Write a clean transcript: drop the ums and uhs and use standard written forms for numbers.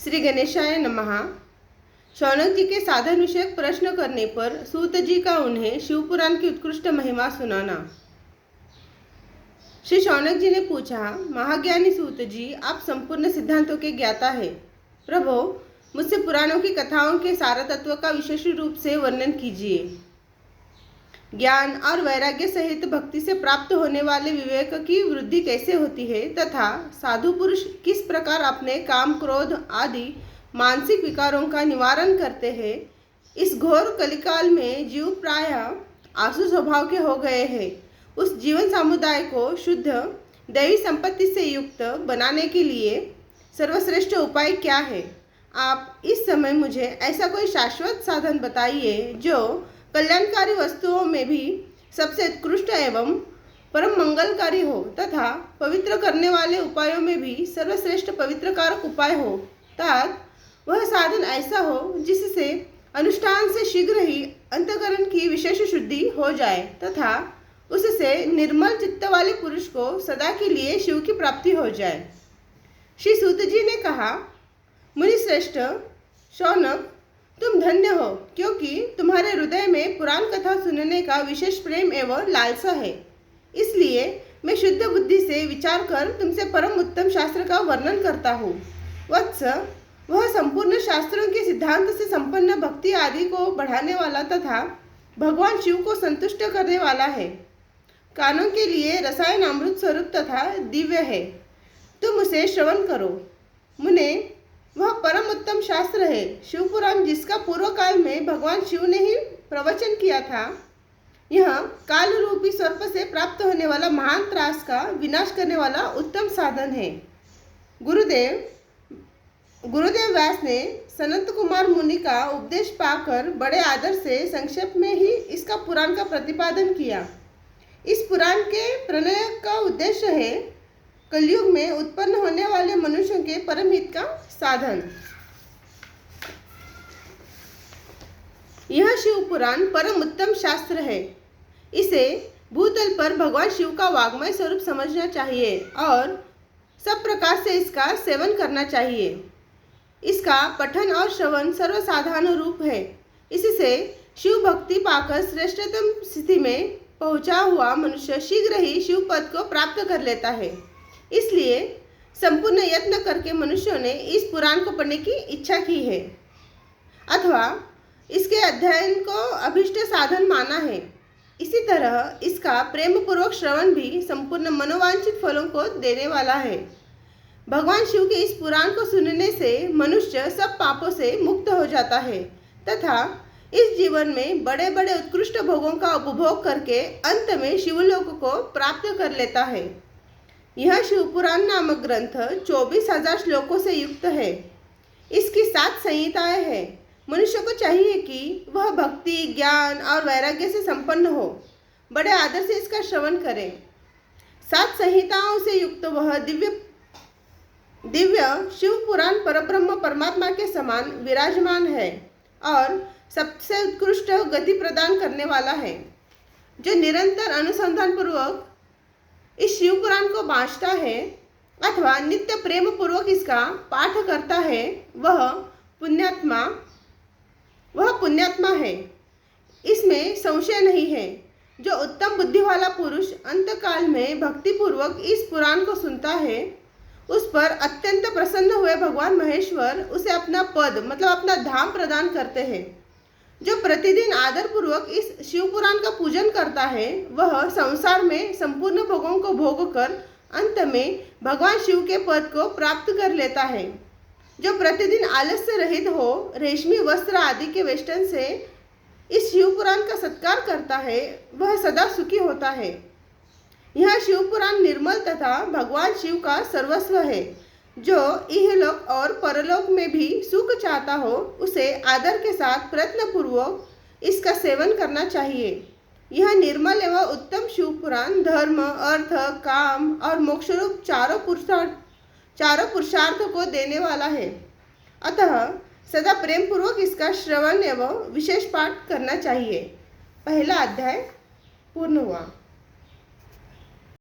श्री गणेशाय नमः। शौनक जी के साधन विषयक प्रश्न करने पर सूत जी का उन्हें शिवपुराण की उत्कृष्ट महिमा सुनाना। श्री शौनक जी ने पूछा, महाज्ञानी सूत जी, आप संपूर्ण सिद्धांतों के ज्ञाता है। प्रभो, मुझसे पुराणों की कथाओं के सार तत्व का विशेष रूप से वर्णन कीजिए। ज्ञान और वैराग्य सहित भक्ति से प्राप्त होने वाले विवेक की वृद्धि कैसे होती है तथा साधु पुरुष किस प्रकार अपने काम, क्रोध आदि मानसिक विकारों का निवारण करते हैं। इस घोर कलिकाल में जीव प्रायः आसु स्वभाव के हो गए हैं। उस जीवन समुदाय को शुद्ध दैवी संपत्ति से युक्त बनाने के लिए सर्वश्रेष्ठ उपाय क्या है? आप इस समय मुझे ऐसा कोई शाश्वत साधन बताइए जो कल्याणकारी वस्तुओं में भी सबसे उत्कृष्ट एवं परम मंगलकारी हो तथा पवित्र करने वाले उपायों में भी सर्वश्रेष्ठ पवित्रकारक उपाय हो। तात वह साधन ऐसा हो जिससे अनुष्ठान से शीघ्र ही अंतःकरण की विशेष शुद्धि हो जाए तथा उससे निर्मल चित्त वाले पुरुष को सदा के लिए शिव की प्राप्ति हो जाए। श्री सूत जी ने कहा, मुनि श्रेष्ठ शौनक, तुम धन्य हो क्योंकि तुम्हारे हृदय में पुराण कथा सुनने का विशेष प्रेम एवं लालसा है। इसलिए मैं शुद्ध बुद्धि से विचार कर तुमसे परम उत्तम शास्त्र का वर्णन करता हूँ। वत्स, वह संपूर्ण शास्त्रों के सिद्धांत से संपन्न भक्ति आदि को बढ़ाने वाला तथा भगवान शिव को संतुष्ट करने वाला है। कानों के लिए रसायन अमृत स्वरूप तथा दिव्य है। तुम उसे श्रवण करो। मुने, वह परम उत्तम शास्त्र है शिवपुराण, जिसका पूर्व काल में भगवान शिव ने ही प्रवचन किया था। यह काल रूपी सर्प से प्राप्त होने वाला महान त्रास का विनाश करने वाला उत्तम साधन है। गुरुदेव व्यास ने सनत कुमार मुनि का उपदेश पाकर बड़े आदर से संक्षेप में ही इसका पुराण का प्रतिपादन किया। इस पुराण के प्रणय का उद्देश्य है कलयुग में उत्पन्न होने वाले मनुष्यों के परम हित का साधन। यह शिव पुराण परम उत्तम शास्त्र है। इसे भूतल पर भगवान शिव का वाग्मय स्वरूप समझना चाहिए और सब प्रकार से इसका सेवन करना चाहिए। इसका पठन और श्रवण सर्वसाधारण रूप है। इससे शिव भक्ति पाकर श्रेष्ठतम स्थिति में पहुंचा हुआ मनुष्य शीघ्र ही शिव पद को प्राप्त कर लेता है। इसलिए संपूर्ण यत्न करके मनुष्यों ने इस पुराण को पढ़ने की इच्छा की है अथवा इसके अध्ययन को अभिष्ट साधन माना है। इसी तरह इसका प्रेम पूर्वक श्रवण भी संपूर्ण मनोवांछित फलों को देने वाला है। भगवान शिव के इस पुराण को सुनने से मनुष्य सब पापों से मुक्त हो जाता है तथा इस जीवन में बड़े बड़े उत्कृष्ट भोगों का उपभोग करके अंत में शिवलोक को प्राप्त कर लेता है। यह शिवपुराण नामक ग्रंथ 24,000 श्लोकों से युक्त है। इसकी 7 संहिताएं हैं। मनुष्य को चाहिए कि वह भक्ति, ज्ञान और वैराग्य से संपन्न हो। बड़े आदर से इसका श्रवण करें। 7 संहिताओं से युक्त वह दिव्य शिवपुराण परब्रह्म परमात्मा के समान विराजमान है और सबसे उत्कृष्ट गति प्रदान करने वाला है। जो निरंतर अनुसंधान पूर्वक इस शिव पुराण को बाँचता है अथवा नित्य प्रेम पूर्वक इसका पाठ करता है, वह पुण्यात्मा है। इसमें संशय नहीं है। जो उत्तम बुद्धि वाला पुरुष अंतकाल में भक्ति पूर्वक इस पुराण को सुनता है, उस पर अत्यंत प्रसन्न हुए भगवान महेश्वर उसे अपना पद मतलब अपना धाम प्रदान करते हैं। जो प्रतिदिन आदर पूर्वक इस शिव पुराण का पूजन करता है, वह संसार में संपूर्ण भोगों को भोग कर अंत में भगवान शिव के पद को प्राप्त कर लेता है। जो प्रतिदिन आलस्य रहित हो रेशमी वस्त्र आदि के वेष्टन से इस शिव पुराण का सत्कार करता है, वह सदा सुखी होता है। यह शिव पुराण निर्मल तथा भगवान शिव का सर्वस्व है। जो इहलोक और परलोक में भी सुख चाहता हो, उसे आदर के साथ प्रयत्न पूर्वक इसका सेवन करना चाहिए। यह निर्मल एवं उत्तम शिव पुराण धर्म, अर्थ, काम और मोक्ष रूप चारों पुरुषार्थ को देने वाला है। अतः सदा प्रेम पूर्वक इसका श्रवण एवं विशेष पाठ करना चाहिए। पहला अध्याय पूर्ण हुआ।